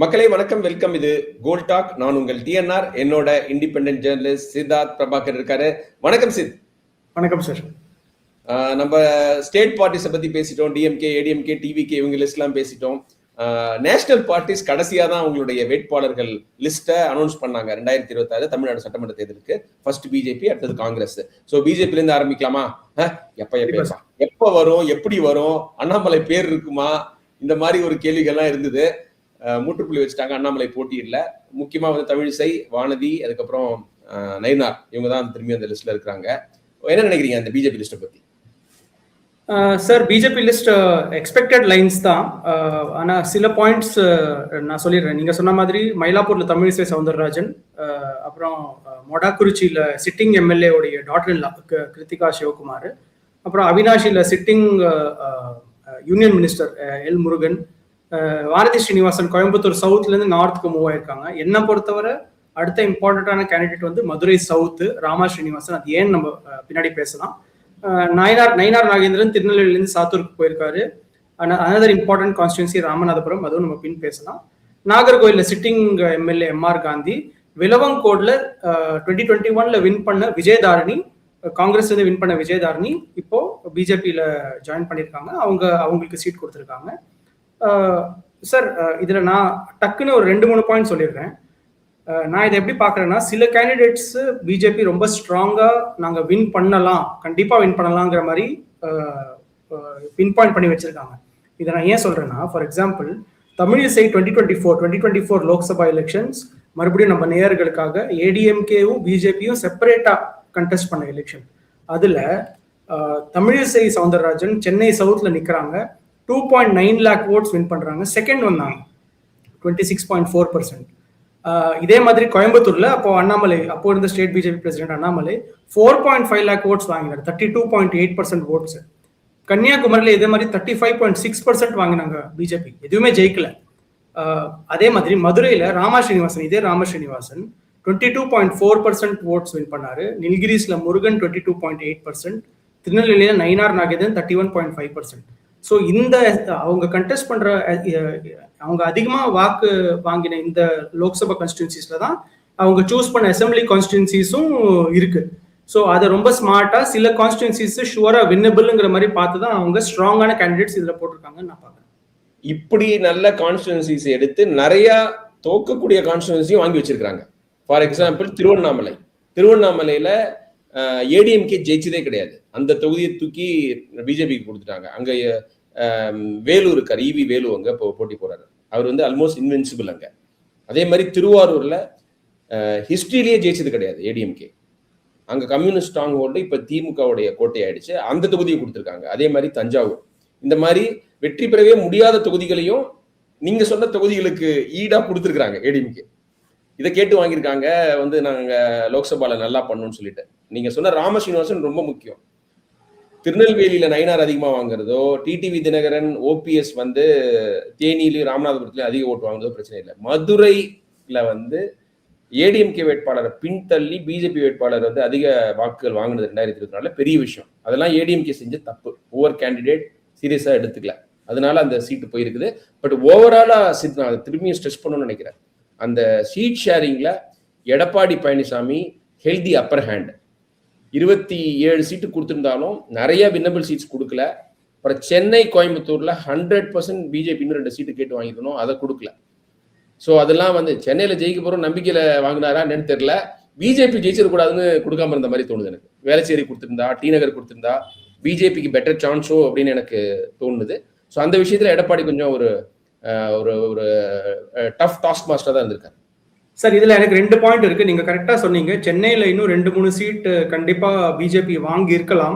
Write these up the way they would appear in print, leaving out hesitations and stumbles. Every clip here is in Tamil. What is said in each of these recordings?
மக்களே வணக்கம், வெல்கம். இது கோல் டாக். நான் உங்கள் டிஎன்ஆர். என்னோட இண்டிபெண்டன்ட் ஜேர்னலிஸ்ட் சித்தார்த் பிரபாகர் இருக்காரு. வணக்கம் சித். வணக்கம் சார். நம்ம ஸ்டேட் பார்ட்டிஸை பத்தி பேசிட்டோம். டிஎம்கே, ஏடிஎம்கே, டிவிகே இவங்க லிஸ்ட் எல்லாம் பேசிட்டோம். நேஷனல் பார்ட்டிஸ் கடைசியா தான் அவங்களுடைய வேட்பாளர்கள் லிஸ்ட்டை அனௌன்ஸ் பண்ணாங்க 2026 தமிழ்நாடு சட்டமன்ற தேர்தலுக்கு. ஃபர்ஸ்ட் பிஜேபி, அடுத்தது காங்கிரஸ். ஸோ பிஜேபில இருந்து ஆரம்பிக்கலாமா? எப்ப வரும், எப்படி வரும், அண்ணாமலை பேர் இருக்குமா, இந்த மாதிரி ஒரு கேள்விகள்லாம் இருந்தது. முற்றுப்புள்ளி வச்சுட்டாங்க. அண்ணாமலை போட்டியில்ல. முக்கியமா வந்து தமிழிசை, வானதி, அதுக்கப்புறம் நயினார், இவங்க தான் திரும்பி அந்த லிஸ்ட்ல இருக்கிறாங்க. என்ன நினைக்கிறீங்க அந்த பிஜேபி லிஸ்ட்டை பத்தி? Sir, BJP list expected lines தான். ஆனா சில பாயிண்ட்ஸ் நான் சொல்லிடுறேன். நீங்க சொன்ன மாதிரி மயிலாப்பூர்ல தமிழிசை சவுந்தரராஜன், அப்புறம் மொடாக்குறிச்சியில சிட்டிங் எம்எல்ஏ உடைய டாக்டர் கிருத்திகா சிவகுமார், அப்புறம் அவினாஷில sitting union minister L Murugan, Vanathi Srinivasan Coimbatore சவுத்ல இருந்து நார்த்துக்கு மூவ் ஆயிருக்காங்க. என்ன பொறுத்தவரை அடுத்த இம்பார்ட்டன்டான கேண்டிடேட் வந்து மதுரை சவுத் ராமா ஸ்ரீனிவாசன். அது ஏன் நம்ம பின்னாடி பேசலாம். நயினார் நாகேந்திரன் திருநெல்வேலியிலிருந்து சாத்தூருக்கு போயிருக்காரு. அனதர் இம்பார்ட்டன்ட் கான்ஸ்டிடுவன்சி ராமநாதபுரம், அதுவும் நம்ம பின் பேசலாம். நாகர்கோயில்ல சிட்டிங் எம்எல்ஏ எம்ஆர் காந்தி, விலவங்கோட்ல 2021 வின் பண்ண விஜயதாரணி, காங்கிரஸ் வந்து வின் பண்ண விஜயதாரணி இப்போ பிஜேபியில ஜாயின் பண்ணியிருக்காங்க. அவங்களுக்கு சீட் கொடுத்துருக்காங்க. சார், இதுல நான் டக்குன்னு ஒரு 2-3 பாயிண்ட் சொல்லிடுறேன். நான் இதை எப்படி பாக்குறேன்னா, சில கேண்டிடேட்ஸ் பிஜேபி ரொம்ப ஸ்ட்ராங்கா நாங்க வின் பண்ணலாம், கண்டிப்பா வின் பண்ணலாங்கிற மாதிரி பின் பாயிண்ட் பண்ணி வச்சிருக்காங்க. இதை நான் ஏன் சொல்றேன்னா, for example Tamilisai 2024 Lok Sabha elections, மறுபடியும் நம்ம நேயர்களுக்காக ஏடிஎம்கேவும் பிஜேபியும் செப்பரேட்டா கண்டெஸ்ட் பண்ண எலெக்ஷன். அதுல தமிழிசை சவுந்தரராஜன் சென்னை சவுத்ல நிக்கிறாங்க. 2.9 lakh votes வின் பண்றாங்க. செகண்ட் வந்தாங்க 26.4%. இதே மாதிரி கோயம்புத்தூர்ல அப்போ அண்ணாமலை, அப்போ இருந்த state BJP president Annamalai 4.5 lakh votes வாங்கினார், 32.8% votes. கன்னியாகுமரியில இதே மாதிரி 35.6% வாங்கினாங்க பிஜேபி, எதுவுமே ஜெயிக்கல. அதே மாதிரி மதுரையில ராமா ஸ்ரீனிவாசன், இதே ராம ஸ்ரீனிவாசன் 22.4% votes வின் பண்ணாரு. நில்கிரிஸ்ல முருகன் 22.8%, திருநெல்வேலியில நயினார் நாகேந்திரன் 31.5%. ஸோ இந்த அவங்க கண்டெஸ்ட் பண்ற, அவங்க அதிகமா வாக்கு வாங்கின இந்த லோக்சபா கான்ஸ்டிடுவன்சிஸ்ல தான் அவங்க சூஸ் பண்ண அசம்பிளி கான்ஸ்டிடுவன்சிஸும் இருக்கு. ஸோ அதை ரொம்ப ஸ்மார்ட்டா சில கான்ஸ்டிடுவன்சிஸ் ஷுவரா வின்னபிள்ங்கிற மாதிரி பார்த்து தான் அவங்க ஸ்ட்ராங்கான கேண்டிடேட்ஸ் இதுல போட்டிருக்காங்கன்னு நான் பாக்குறேன். இப்படி நல்ல கான்ஸ்டிடுவன்சிஸ் எடுத்து நிறைய தோக்கக்கூடிய கான்ஸ்டிடுவன்சியும் வாங்கி வச்சிருக்காங்க. ஃபார் எக்ஸாம்பிள் திருவண்ணாமலையில ஏடிஎம்கே ஜெயிச்சதே கிடையாது. அந்த தொகுதியை தூக்கி பிஜேபிக்கு கொடுத்துட்டாங்க. அங்க வேலூர் இருக்காரு, இவி வேலு, அங்க போட்டி போறாரு. அவர் வந்து ஆல்மோஸ்ட் இன்வென்சிபிள் அங்க. அதே மாதிரி திருவாரூர்ல ஹிஸ்டரியிலேயே ஜெயிச்சது கிடையாது ஏடிஎம்கே. அங்க கம்யூனிஸ்ட் ஸ்ட்ராங் ஹோல்டு இப்ப திமுகவுடைய கோட்டை ஆயிடுச்சு. அந்த தொகுதியை கொடுத்துருக்காங்க. அதே மாதிரி தஞ்சாவூர், இந்த மாதிரி வெற்றி பெறவே முடியாத தொகுதிகளையும் நீங்க சொன்ன தொகுதிகளுக்கு ஈடா கொடுத்துருக்காங்க ஏடிஎம்கே. இதை கேட்டு வாங்கியிருக்காங்க வந்து நாங்க லோக்சபால நல்லா பண்ணணும்னு சொல்லிட்டு. நீங்க சொன்ன ராம ஸ்ரீனிவாசன் ரொம்ப முக்கியம். திருநெல்வேலியில நயினார் அதிகமா வாங்குறதோ, டிடிவி தினகரன், ஓபிஎஸ் வந்து தேனியிலையும் ராமநாதபுரத்துலயும் அதிக ஓட்டு வாங்குறதோ பிரச்சனை இல்லை. மதுரையில வந்து ஏடிஎம்கே வேட்பாளரை பின்தள்ளி பிஜேபி வேட்பாளர் வந்து அதிக வாக்குகள் வாங்கினது 2024 பெரிய விஷயம். அதெல்லாம் ஏடிஎம்கே செஞ்ச தப்பு. ஒவ்வொரு கேண்டிடேட் சீரியஸா எடுத்துக்கல, அதனால அந்த சீட்டு போயிருக்குது. பட் ஓவராலா நான் திரும்பியும் ஸ்ட்ரெஸ் பண்ணணும்னு நினைக்கிறேன். அந்த சீட் ஷேரிங்ல Edappadi Palaniswami healthy upper hand. 27 seat கொடுத்திருந்தாலும் நிறைய வின்னபிள் சீட்ஸ் கொடுக்கல. அப்புறம் சென்னை கோயம்புத்தூர்ல 100% பிஜேபி 2 சீட்டு கேட்டு வாங்கிக்கணும், அதை கொடுக்கல. ஸோ அதெல்லாம் வந்து சென்னையில ஜெயிக்க போறோம் நம்பிக்கையில வாங்கினாரா என்னன்னு தெரியல. பிஜேபி ஜெயிச்சிடக்கூடாதுன்னு கொடுக்காம இருந்த மாதிரி தோணுது எனக்கு. வேளச்சேரி கொடுத்திருந்தா, டி நகர் கொடுத்திருந்தா பிஜேபிக்கு பெட்டர் சான்ஸோ அப்படின்னு எனக்கு தோணுது. ஸோ அந்த விஷயத்துல எடப்பாடி கொஞ்சம் ஒரு டஃப் டாஸ்க் மாஸ்டர் தான் இருந்திருக்காரு. சார், இதுல எனக்கு 2 பாயிண்ட் இருக்கு. நீங்க கரெக்டா சொன்னீங்க. சென்னையில இன்னும் 2-3 சீட் கண்டிப்பா பிஜேபி வாங்கி இருக்கலாம்.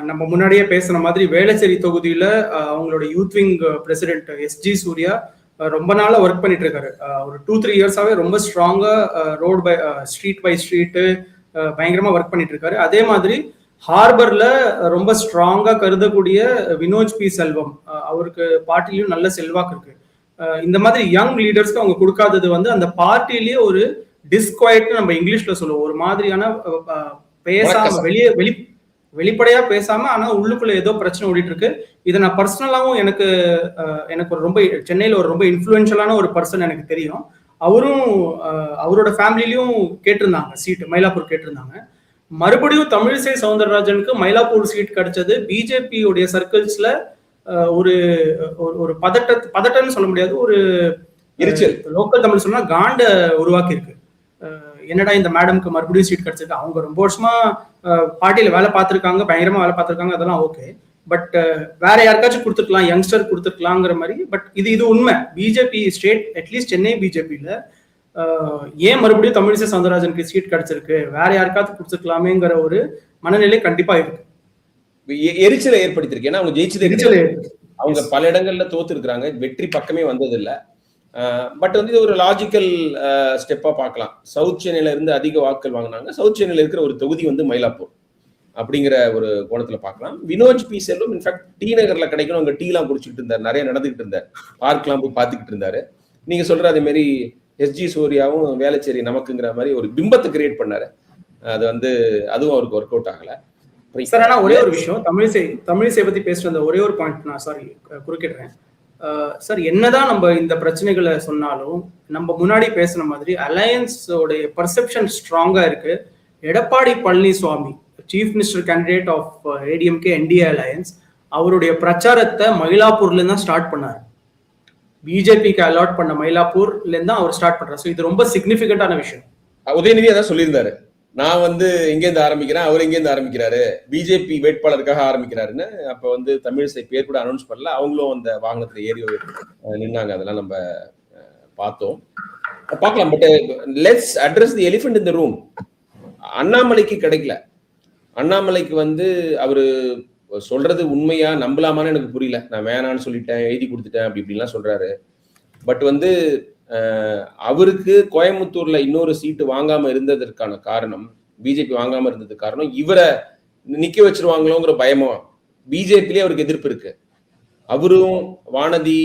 நம்ம முன்னாடியே பேசுன மாதிரி வேளச்சேரி தொகுதியில அவங்களோட youth wing president SG Surya ரொம்ப நாளா ஒர்க் பண்ணிட்டு இருக்காரு. ஒரு 2-3 இயர்ஸாவே ரொம்ப ஸ்ட்ராங்கா road by street by street பயங்கரமா ஒர்க் பண்ணிட்டு இருக்காரு. அதே மாதிரி ஹார்பர்ல ரொம்ப ஸ்ட்ராங்கா கருதக்கூடிய வினோஜ் பி செல்வம், அவருக்கு பார்ட்டிலையும் நல்ல செல்வாக்கு இருக்கு. இந்த மாதிரி யங் லீடர்ஸ்க்கு அவங்க கொடுக்காதது வந்து அந்த பார்ட்டிலேயே ஒரு டிஸ்குவைட் நம்ம இங்கிலீஷ்ல சொல்லுவோம், ஒரு மாதிரியான பேசாம வெளிப்படையா பேசாம ஆனா உள்ளுக்குள்ள ஏதோ பிரச்சனை ஓடிட்டு இருக்கு. இதை நான் பர்சனலாவும் எனக்கு ஒரு ரொம்ப சென்னையில ஒரு ரொம்ப இன்ஃப்ளூயன்ஷியலான ஒரு பர்சன் எனக்கு தெரியும். அவரும் அவரோட ஃபேமிலிலையும் கேட்டிருந்தாங்க சீட், மயிலாப்பூர் கேட்டிருந்தாங்க. மறுபடியும் தமிழிசை சவுந்தரராஜனுக்கு மயிலாப்பூர் சீட் கிடைச்சது பிஜேபியுடைய சர்க்கிள்ஸ்ல ஒரு ஒரு பதட்டம்னு சொல்ல முடியாது, ஒரு லோக்கல் தமிழ் சொன்னா காண்ட உருவாக்கி இருக்கு. என்னடா இந்த மேடம்க்கு மறுபடியும் சீட் கிடைச்சிருக்கு, அவங்க ரொம்ப வருஷமா பார்ட்டியில வேலை பார்த்திருக்காங்க, பயங்கரமா வேலை பார்த்திருக்காங்க, அதெல்லாம் ஓகே. பட் வேற யாருக்காச்சும் கொடுத்துருக்கலாம், யங்ஸ்டர் கொடுத்துருக்கலாங்கிற மாதிரி. பட் இது உண்மை. பிஜேபி ஸ்டேட், அட்லீஸ்ட் சென்னை பிஜேபியில ஏன் மறுபடியும் தமிழிசை சவுந்தரராஜனுக்கு சீட் கிடைச்சிருக்கு, வேற யாருக்காவது கொடுத்துருக்கலாமேங்கிற ஒரு மனநிலை கண்டிப்பா இருக்கு. எரிச்சலை ஏற்படுத்திருக்கு. ஏன்னா அவங்க ஜெயிச்சதே, அவங்க பல இடங்கள்ல தோத்து இருக்கிறாங்க, வெற்றி பக்கமே வந்தது இல்ல. பட் வந்து இது ஒரு லாஜிக்கல் ஸ்டெப்பா பார்க்கலாம். சவுத் சென்னையில இருந்து அதிக வாக்குகள் வாங்கினாங்க. சவுத் சென்னையில இருக்கிற ஒரு தொகுதி வந்து மயிலாப்பூர் அப்படிங்கிற ஒரு கோணத்துல பார்க்கலாம். வினோஜ் பி செல்வம் இன்ஃபேக்ட் டி நகர்ல கிடைக்கணும், அங்க டீ எல்லாம் குடிச்சுட்டு இருந்தார், நிறைய நடந்துகிட்டு இருந்தார், பார்க்லாம் போய் பார்த்துக்கிட்டு இருந்தாரு. நீங்க சொல்ற அதே மாதிரி எஸ்ஜி சூர்யாவும் வேலைச்சேரி நமக்குங்கிற மாதிரி ஒரு பிம்பத்தை கிரியேட் பண்ணாரு. அது வந்து அதுவும் அவருக்கு ஒர்க் அவுட் ஆகல. சார் ஆனா ஒரே ஒரு விஷயம், தமிழிசை பத்தி பேசுற அந்த ஒரே ஒரு பாயிண்ட் நான் சாரி குறுக்கிடுறேன் சார். என்னதான் நம்ம இந்த பிரச்சனைகளை சொன்னாலும் நம்ம முன்னாடி பேசுன மாதிரி அலையன்ஸோடைய பர்செப்ஷன் ஸ்ட்ராங்கா இருக்கு. Edappadi Palaniswami chief minister candidate of ADMK NDA alliance, அவருடைய பிரச்சாரத்தை மயிலாப்பூர்ல இருந்து தான் ஸ்டார்ட் பண்ணார். பிஜேபிக்கு அலாட் பண்ண மயிலாப்பூர்ல இருந்து தான் அவர் ஸ்டார்ட் பண்றாரு. ஸோ இது ரொம்ப சிக்னிபிகண்டான விஷயம். உதயநிதி அதான் சொல்லியிருந்தாரு, நான் வந்து எங்கேருந்து ஆரம்பிக்கிறேன், அவர் எங்கேருந்து ஆரம்பிக்கிறாரு, பிஜேபி வேட்பாளருக்காக ஆரம்பிக்கிறாருன்னு. அப்ப வந்து தமிழிசை பேர் கூட அனௌன்ஸ் பண்ணல, அவங்களும் அந்த வாகனத்துல ஏறி நின்னாங்க. அதெல்லாம் நம்ம பார்த்தோம், பார்க்கலாம். But let's address the elephant in the room. அண்ணாமலைக்கு கிடைக்கல. அண்ணாமலைக்கு வந்து அவரு சொல்றது உண்மையா நம்பலாமான்னு எனக்கு புரியல. நான் வேணான்னு சொல்லிட்டேன், எழுதி கொடுத்துட்டேன், அப்படி இப்படிலாம் சொல்றாரு. பட் வந்து அவருக்கு கோயம்புத்தூர்ல இன்னொரு சீட்டு வாங்காம இருந்ததற்கான காரணம், பிஜேபி வாங்காம இருந்ததுக்கு காரணம் இவரை நிக்க வச்சிருவாங்களோங்கிற பயமா. பிஜேபிலே அவருக்கு எதிர்ப்பு இருக்கு. அவரும் வானதி,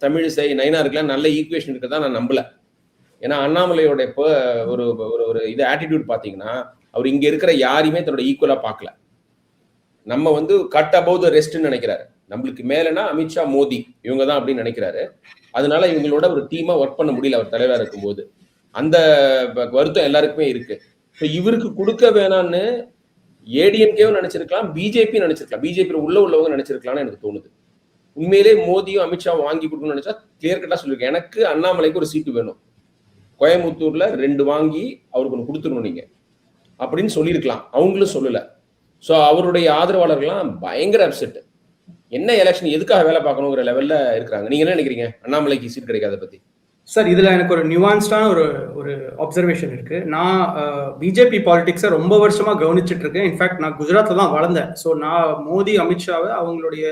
தமிழிசை, நயினாருக்குலாம் நல்ல ஈக்குவேஷன் இருக்குதான் நான் நம்பல. ஏன்னா அண்ணாமலையோட இப்போ ஒரு ஒரு இது ஆட்டிடியூட் பாத்தீங்கன்னா, அவர் இங்க இருக்கிற யாரையுமே தன்னோட ஈக்குவலா பார்க்கல. நம்ம வந்து கட் அபவ் த ரெஸ்ட்னு நினைக்கிறாரு. நம்மளுக்கு மேலனா அமித்ஷா, மோடி இவங்க தான் அப்படின்னு நினைக்கிறாரு. அதனால இவங்களோட ஒரு டீமா ஒர்க் பண்ண முடியல அவர் தலைவரா இருக்கும்போது. அந்த வருத்தம் எல்லாருக்குமே இருக்கு. இவருக்கு கொடுக்க வேணான்னு ஏடிஎம்கேவும் நினைச்சிருக்கலாம், பிஜேபி நினைச்சிருக்கலாம், பிஜேபி உள்ளவங்க நினைச்சிருக்கலாம்னு எனக்கு தோணுது. உண்மையிலே மோடியும் அமித்ஷாவும் வாங்கி கொடுக்கணும்னு நினைச்சா கிளியர் கட்டா சொல்லிருக்கேன், எனக்கு அண்ணாமலைக்கு ஒரு சீட்டு வேணும், கோயம்புத்தூர்ல 2 வாங்கி அவருக்கு ஒன்று கொடுத்துடணும் நீங்க அப்படின்னு சொல்லியிருக்கலாம். அவங்களும் சொல்லல. ஸோ அவருடைய ஆதரவாளர்கள்லாம் பயங்கர அப்செட். என்ன எலெக்ஷன், எதுக்காக வேலை பார்க்கணுங்கிற லெவல்ல இருக்கிறாங்க. நீங்க என்ன நினைக்கிறீங்க அண்ணாமலைக்கு சீட் கிடைக்காத பத்தி? சார் இதுல எனக்கு ஒரு நியூவான்ஸ்டான ஒரு அப்சர்வேஷன் இருக்கு. நான் பிஜேபி பாலிடிக்ஸை ரொம்ப வருஷமா கவனிச்சுட்டு இருக்கேன். இன்ஃபேக்ட் நான் குஜராத்ல தான் வளர்ந்தேன். ஸோ நான் மோடி, அமித்ஷாவை அவங்களுடைய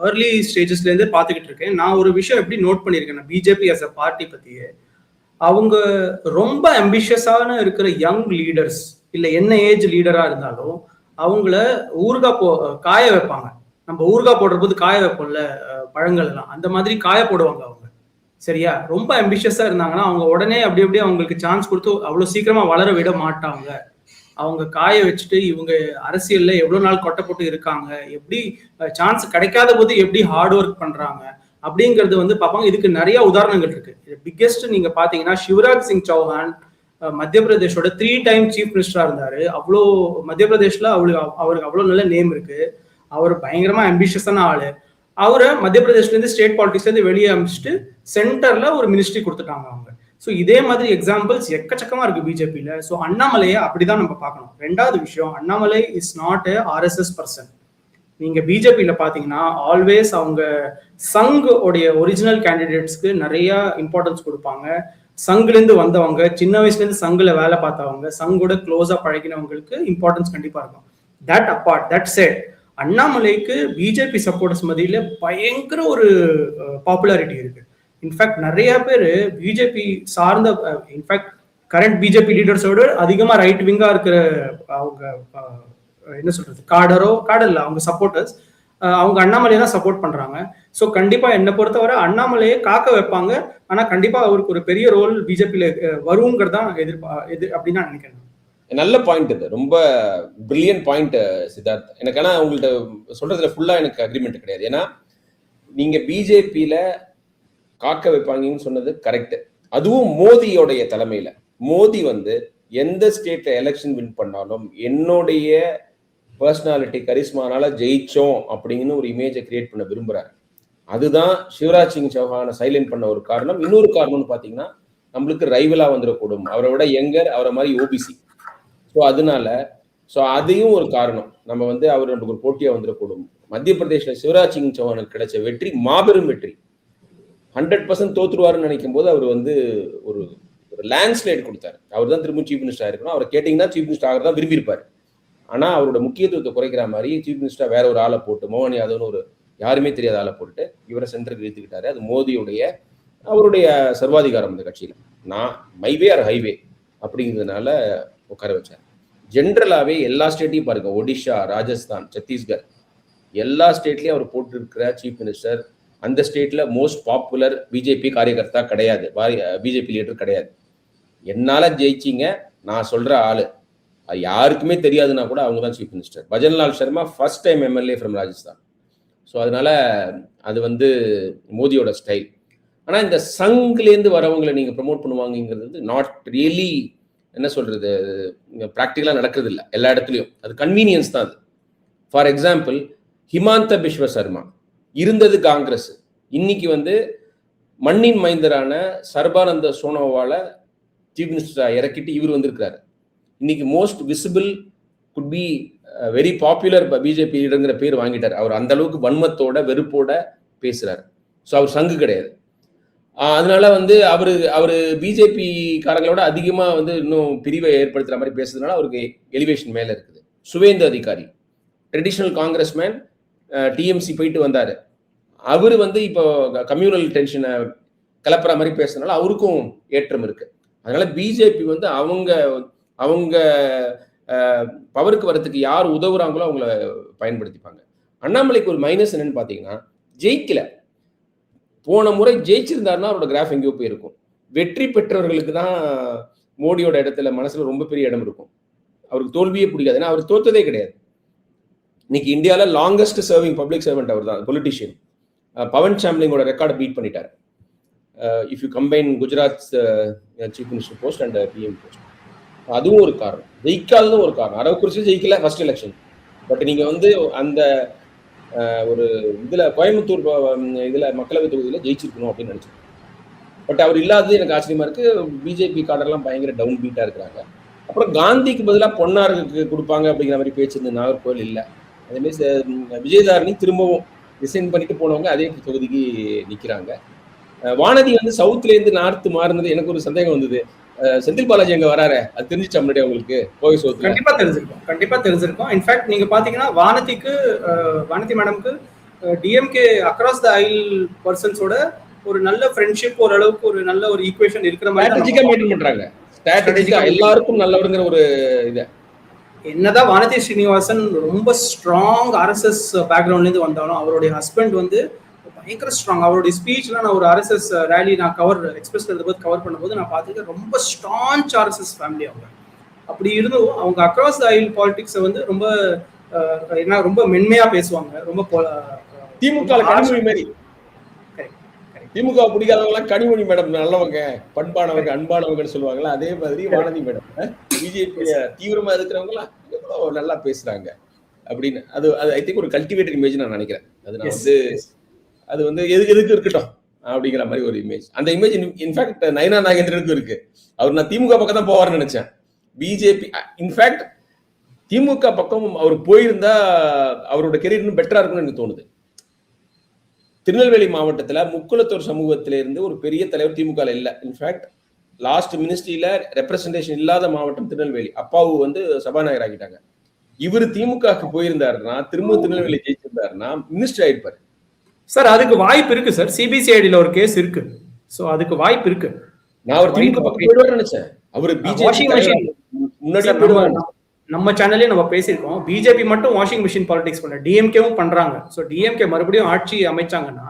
ஏர்லி ஸ்டேஜஸ்ல இருந்து பார்த்துக்கிட்டு இருக்கேன். நான் ஒரு விஷயம் எப்படி நோட் பண்ணியிருக்கேன் பிஜேபி அஸ் அ பார்ட்டி பத்தியே, அவங்க ரொம்ப அம்பிஷியஸான இருக்கிற யங் லீடர்ஸ் இல்லை என்ன ஏஜ் லீடரா இருந்தாலும் அவங்கள காய வைப்பாங்க. நம்ம ஊறுகாய் போடுற போது காய வைப்போம்ல பழங்கள் எல்லாம், அந்த மாதிரி காய போடுவாங்க அவங்க. சரியா? ரொம்ப அம்பிஷியஸா இருந்தாங்கன்னா அவங்க உடனே அப்படி அப்படியே அவங்களுக்கு சான்ஸ் கொடுத்து அவ்வளவு சீக்கிரமா வளர விட மாட்டாங்க. அவங்க காய வச்சுட்டு இவங்க அரசியல்ல எவ்வளவு நாள் கொட்டை போட்டு இருக்காங்க, எப்படி சான்ஸ் கிடைக்காத போது எப்படி ஹார்ட் ஒர்க் பண்றாங்க அப்படிங்கிறது வந்து பார்ப்பாங்க. இதுக்கு நிறைய உதாரணங்கள் இருக்கு. பிக்கெஸ்ட் நீங்க பாத்தீங்கன்னா சிவராஜ் சிங் சௌஹான் மத்திய பிரதேஷோட 3 டைம் சீஃப் மினிஸ்டரா இருந்தாரு. அவ்வளோ மத்திய பிரதேஷ்ல அவருக்கு அவ்வளவு நல்ல நேம் இருக்கு. அவர் பயங்கரமா அம்பிஷியஸான ஆளு. அவரை மத்திய பிரதேஷ்ல இருந்து ஸ்டேட் பாலிடிக்ஸ்ல இருந்து வெளியே அமிச்சிட்டு சென்டர்ல ஒரு மினிஸ்ட்ரி கொடுத்துட்டாங்க அவங்க. ஸோ இதே மாதிரி எக்ஸாம்பிள்ஸ் எக்கச்சக்கமா இருக்கு பிஜேபியில. ஸோ அண்ணாமலையை அப்படிதான் நம்ம பார்க்கணும். ரெண்டாவது விஷயம், Annamalai is not a RSS person. நீங்க பிஜேபியில பாத்தீங்கன்னா ஆல்வேஸ் அவங்க சங் உடைய ஒரிஜினல் கேண்டிடேட்ஸ்க்கு நிறைய இம்பார்ட்டன்ஸ் கொடுப்பாங்க. சங்குல இருந்து வந்தவங்க, சின்ன வயசுல இருந்து சங்குல வேலை பார்த்தவங்க, சங்கோட க்ளோஸா பழகினவங்களுக்கு இம்பார்ட்டன்ஸ் கண்டிப்பா இருக்கும். தட் அப்பார்ட், தட் செட், அண்ணாமலைக்கு பிஜேபி சப்போர்ட்டர்ஸ் மத்தியில பயங்கர ஒரு பாப்புலாரிட்டி இருக்கு. இன்ஃபேக்ட் நிறைய பேர் பிஜேபி சார்ந்த, இன்ஃபேக்ட் கரண்ட் பிஜேபி லீடர்ஸோட அதிகமா ரைட் விங்கா இருக்கிற அவங்க என்ன சொல்றது, காடர் இல்ல, அவங்க சப்போர்ட்டர்ஸ் அவங்க அண்ணாமலையை தான் சப்போர்ட் பண்றாங்க. ஸோ கண்டிப்பா என்னை பொறுத்தவரை அண்ணாமலையை காக்க வைப்பாங்க. ஆனா கண்டிப்பா அவருக்கு ஒரு பெரிய ரோல் பிஜேபியில வருங்கிறதா அப்படின்னு நான் நினைக்கிறேன். நல்ல பாயிண்ட் இது, ரொம்ப பிரில்லியன்ட் பாயிண்ட் சித்தார்த். எனக்கு ஆனா உங்கள்ட்ட சொல்றதுல ஃபுல்லா எனக்கு அக்ரிமெண்ட் கிடையாது. ஏன்னா நீங்க பிஜேபியில காக்க வைப்பாங்கன்னு சொன்னது கரெக்ட். அதுவும் மோடியோடைய தலைமையில. மோடி வந்து எந்த ஸ்டேட்ல எலெக்ஷன் வின் பண்ணாலும் என்னுடைய பர்சனாலிட்டி கரிஸ்மானால ஜெயிச்சோம் அப்படின்னு ஒரு இமேஜை கிரியேட் பண்ண விரும்புறாரு. அதுதான் சிவராஜ் சிங் சௌஹானை சைலண்ட் பண்ண ஒரு காரணம். இன்னொரு காரணம்னு பாத்தீங்கன்னா நம்மளுக்கு ரைவலா வந்துடக்கூடும், அவரை விட யங்கர், அவரை மாதிரி ஓபிசி. ஸோ அதனால அதையும் ஒரு காரணம். நம்ம வந்து அவர் ஒரு போட்டியா வந்துடக்கூடும். மத்திய பிரதேஷ்ல சிவராஜ் சிங் சௌஹானுக்கு கிடைச்ச வெற்றி மாபெரும் வெற்றி. 100% தோத்துருவாருன்னு நினைக்கும் போது அவர் வந்து ஒரு லேண்ட்ஸ்லைட் கொடுத்தாரு. அவர் தான் திரும்ப சீஃப் மினிஸ்டர் இருக்கணும். அவரை கேட்டீங்கன்னா சீஃப் மினிஸ்டர் ஆகிறதா விரும்பியிருப்பாரு. ஆனா அவரோட முக்கியத்துவத்தை குறைக்கிற மாதிரி சீஃப் மினிஸ்டர் வேற ஒரு ஆளை போட்டு, மோகன் யாதவ்னு ஒரு யாருமே தெரியாத ஆளை போட்டு இவரை சென்டருக்கு இழுத்துக்கிட்டாரு. அது மோடியுடைய அவருடைய சர்வாதிகாரம் அந்த கட்சியில. நான் மைவே ஆர் ஹைவே அப்படிங்கிறதுனால உட்கார வச்சார். ஜென்ரலாவே எல்லா ஸ்டேட்டையும் பாருங்க, ஒடிஷா, ராஜஸ்தான், சத்தீஸ்கர், எல்லா ஸ்டேட்லயும் அவர் போட்டு இருக்கிற சீஃப் மினிஸ்டர் அந்த ஸ்டேட்ல மோஸ்ட் பாப்புலர் பிஜேபி காரியகர்த்தா கிடையாது, பிஜேபி லீடர் கிடையாது. என்னால ஜெயிச்சிங்க நான் சொல்ற ஆளு, அது யாருக்குமே தெரியாதுன்னா கூட அவங்க தான் chief minister. Bhajan Lal Sharma first time MLA from Rajasthan. So அதனால அது வந்து மோடியோட ஸ்டைல். ஆனா இந்த சங்லேருந்து வரவங்களை நீங்க ப்ரமோட் பண்ணுவாங்கிறது நாட் ரியலி, என்ன சொல்றது, ப்ராக்டிக்கலா நடக்கிறது இல்லை எல்லா இடத்துலையும். அது கன்வீனியன்ஸ் தான் அது. ஃபார் எக்ஸாம்பிள் ஹிமாந்த பிஸ்வ சர்மா இருந்தது காங்கிரஸ், இன்னைக்கு வந்து மண்ணின் மைந்தரான சர்பானந்த சோனோவால சீஃப் மினிஸ்டரா இறக்கிட்டு இவர் வந்திருக்கிறாரு. இன்னைக்கு most visible could be very popular BJP லீடருங்கிற பேர் வாங்கிட்டார். அவர் அந்த அளவுக்கு வன்மத்தோட வெறுப்போட பேசுறாரு. ஸோ அவர் சங்கு கிடையாது. அதனால வந்து அவரு பிஜேபி காரங்களோட அதிகமா வந்து இன்னும் பிரிவை ஏற்படுத்துற மாதிரி பேசுறதுனால அவருக்கு எலிவேஷன் மேல இருக்குது. சுவேந்து அதிகாரி ட்ரெடிஷனல் காங்கிரஸ்மேன், டிஎம்சி போயிட்டு வந்தாரு. அவரு வந்து இப்போ கம்யூனல் டென்ஷனை கிளப்புற மாதிரி பேசுறதுனால அவருக்கும் ஏற்றம் இருக்கு. அதனால பிஜேபி வந்து அவங்க பவருக்கு வரதுக்கு யார் உதவுறாங்களோ அவங்கள பயன்படுத்திப்பாங்க. அண்ணாமலைக்கு ஒரு மைனஸ் என்னன்னு பாத்தீங்கன்னா, ஜெயிக்கல. போன முறை ஜெயிச்சிருந்தாருன்னா அவரோட கிராஃப் எங்கேயோ போயிருக்கும். வெற்றி பெற்றவர்களுக்கு தான் மோடியோட இடத்துல மனசுல ரொம்ப பெரிய இடம் இருக்கும். அவருக்கு தோல்வியே பிடிக்காது, ஏன்னா அவர் தோத்ததே கிடையாது. இன்னைக்கு இந்தியாவில் லாங்கஸ்ட் சர்விங் பப்ளிக் சர்வெண்ட் அவர் தான், பொலிட்டிஷியன். பவன் சாம்லிங்கோட ரெக்கார்டை பீட் பண்ணிட்டார். If you combine Gujarat chief minister post and PM post. அதுவும் ஒரு காரணம். ஜெயிக்காததும் ஒரு காரணம். அரவக்குறிச்சி ஜெயிக்கல ஃபர்ஸ்ட் எலெக்ஷன். பட் நீங்க வந்து அந்த ஒரு இதுல கோயம்புத்தூர் இதுல மக்களவை தொகுதியில ஜெயிச்சிருக்கணும் அப்படின்னு நினைச்சிருக்கேன். பட் அவர் இல்லாதது எனக்கு ஆச்சரியமா இருக்கு. பிஜேபி கார்டர்லாம் பயங்கர டவுன் பீட்டா இருக்கிறாங்க. அப்புறம் காந்திக்கு பதிலாக பொன்னாருக்கு கொடுப்பாங்க அப்படிங்கிற மாதிரி பேச்சு இந்த நாகர்கோவில் இல்லை. அதே மாதிரி விஜயதாரணி திரும்பவும் ரிசைன் பண்ணிட்டு போனவங்க அதே தொகுதிக்கு நிக்கிறாங்க. வானதி வந்து சவுத்ல இருந்து நார்த் மாறினது எனக்கு ஒரு சந்தேகம் வந்தது. செந்தில் பாலாஜி அங்க வராரு, அது தெரிஞ்சிச்சா முன்னாடி உங்களுக்கு? கோவை சவுத் கண்டிப்பா தெரிஞ்சிருக்கும். இன்ஃபேக்ட் நீங்க பாத்தீங்கன்னா வானதி மேடம்க்கு டிஎம்கே அக்ராஸ் த ஐல் பர்சன்ஸோட ஒரு நல்ல ஃப்ரெண்ட்ஷிப், ஓரளவுக்கு ஒரு நல்ல ஒரு ஈக்குவேஷன் இருக்கிற மாதிரி ஸ்ட்ராட்டஜிக்கா மெயின்டைன் பண்றாங்க. ஸ்ட்ராட்டஜிக்கா எல்லாருக்கும் நல்லவருங்கிற ஒரு இது. என்னதான் வானதி ஸ்ரீனிவாசன் ரொம்ப ஸ்ட்ராங் ஆர்எஸ்எஸ் பேக்ரவுண்ட்ல இருந்து வந்தாலும் அவருடைய ஹஸ்பண்ட் வந்து பயங்கர ஸ்ட்ராங். அவருடைய ஸ்பீச்ல நான் ஒரு ஆர்எஸ்எஸ் ரேலி நான் எக்ஸ்பிரஸ்ல இருந்தபோது கவர் பண்ணும்போது நான் பார்த்துட்டு ரொம்ப ஸ்ட்ராங் ஆர்எஸ்எஸ் ஃபேமிலி அவங்க. அப்படி இருந்தும் அவங்க அக்ராஸ் த ஐல் பாலிடிக்ஸை வந்து ரொம்ப என்ன ரொம்ப மென்மையா பேசுவாங்க. ரொம்ப திமுக கனிமொழி மாதிரி. திமுக பிடிக்காதவங்க கனிமொழி மேடம் நல்லவங்க, பண்பானவங்க, அன்பானவங்கன்னு சொல்லுவாங்களா, அதே மாதிரி வானதி மேடம் பிஜேபி தீவிரமா இருக்கிறவங்களாம் நல்லா பேசுறாங்க அப்படின்னு. அது ஐ திங்க் ஒரு கல்டிவேட்டட் இமேஜ் நான் நினைக்கிறேன். அது வந்து எதுக்கு இருக்கட்டும் அப்படிங்கிற மாதிரி ஒரு இமேஜ். அந்த இமேஜ் இன்ஃபேக்ட் நயனா நாகேந்திரனுக்கும் இருக்கு. அவர் நான் திமுக பக்கம் தான் போவார்னு நினைச்சேன். பிஜேபி இன்ஃபேக்ட் திமுக பக்கம் அவர் போயிருந்தா அவரோட கெரியர் இன்னும் பெட்டரா இருக்கும்னு எனக்கு தோணுது. திருநெல்வேலி மாவட்டத்துல முக்குளத்தூர் சமூகத்தில இருந்து ஒரு பெரிய தலைவர் திமுக இல்ல. இன்ஃபேக்ட் லாஸ்ட் மினிஸ்ட்ரியில ரெப்ரசன்டேஷன் இல்லாத மாவட்டம் திருநெல்வேலி. அப்பாவு வந்து சபாநாயகர் ஆகிட்டாங்க. இவர் திமுகக்கு போயிருந்தாருன்னா, திரும்ப திருநெல்வேலி ஜெயிச்சிருந்தாருன்னா மினிஸ்டர் ஆயிருப்பாரு. சார் அதுக்கு வாய்ப்பு இருக்கு சார். சிபிசிஐடில ஒரு கேஸ் இருக்கு. சோ அதுக்கு வாய்ப்பு இருக்கு. நான் ஒரு திமுக பக்கம் போயிடுவார்னு நினைச்சேன். அவர் பிஜேபி முன்னாடி போயிடுவாரு. நம்ம சேனல்லே நம்ம பேசியிருக்கோம். பிஜேபி மட்டும் வாஷிங் மிஷின் பாலிடிக்ஸ் பண்ண, டிஎம்கேவும் பண்றாங்க. ஸோ டிஎம்கே மறுபடியும் ஆட்சி அமைச்சாங்கன்னா